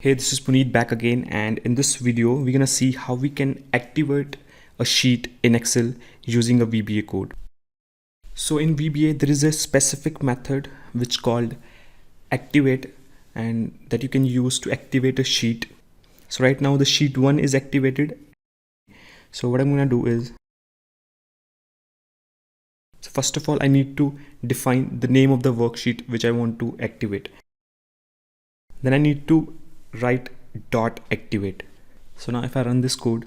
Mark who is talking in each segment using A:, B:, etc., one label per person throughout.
A: Hey, this is Puneet back again, and in this video we're gonna see how we can activate a sheet in Excel using a VBA code. So in VBA there is a specific method which called activate, and that you can use to activate a sheet. So right now the sheet 1 is activated. So what I'm gonna do is, so first of all I need to define the name of the worksheet which I want to activate. Then I need to write dot activate. So now if I run this code,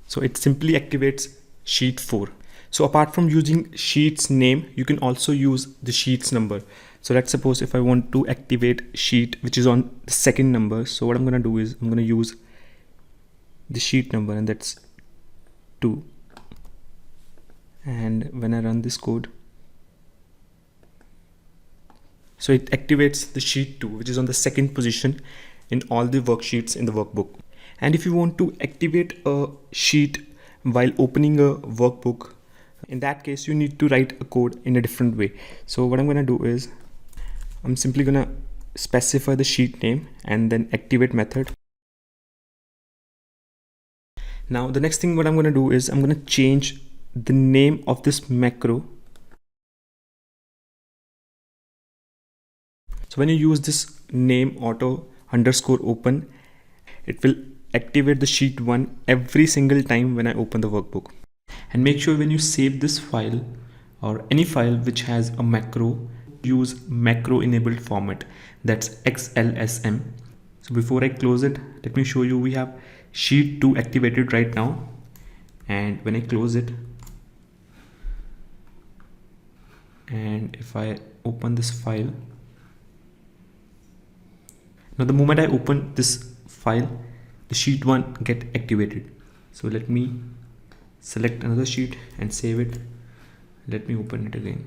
A: so it simply activates sheet 4. So apart from using sheet's name, you can also use the sheet's number. So let's suppose if I want to activate sheet which is on the second number, so what I'm going to do is I'm going to use the sheet number, and that's 2. And when I run this code, so it activates the sheet 2, which is on the second position in all the worksheets in the workbook. And if you want to activate a sheet while opening a workbook, in that case you need to write a code in a different way. So what I'm going to do is I'm simply going to specify the sheet name and then activate method. Now the next thing what I'm going to do is I'm going to change the name of this macro. So when you use this name auto underscore open, it will activate the sheet 1 every single time when I open the workbook. And make sure when you save this file or any file which has a macro, use macro enabled format, that's ExcelChamps. So before I close it, let me show you we have sheet 2 activated right now. And when I close it, and if I open this file, now the moment I open this file, the sheet 1 get activated. So let me select another sheet and save it. Let me open it again.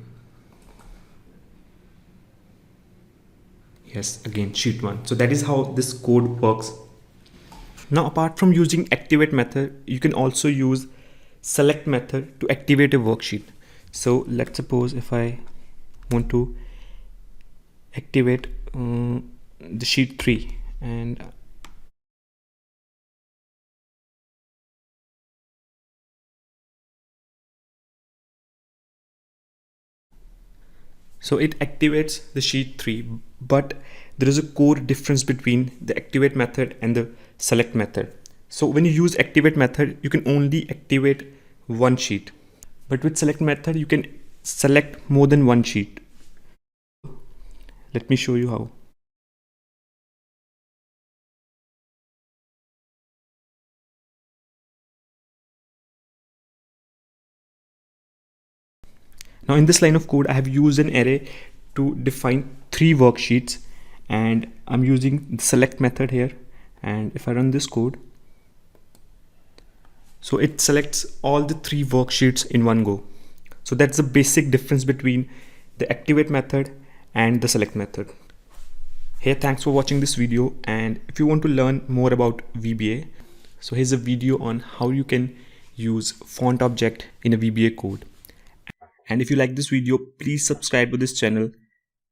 A: Yes, again sheet 1. So that is how this code works. Now apart from using activate method, you can also use select method to activate a worksheet. So let's suppose if I want to activate the sheet 3, and so it activates the sheet 3, but there is a core difference between the activate method and the select method. So when you use activate method, you can only activate one sheet, but with select method you can select more than one sheet. Let me show you how. Now in this line of code, I have used an array to define 3 worksheets, and I'm using the select method here. And if I run this code, so it selects all the 3 worksheets in one go. So that's the basic difference between the activate method and the select method. Hey, thanks for watching this video. And if you want to learn more about VBA, so here's a video on how you can use font object in a VBA code. And if you like this video, please subscribe to this channel,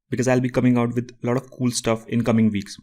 A: because I'll be coming out with a lot of cool stuff in coming weeks.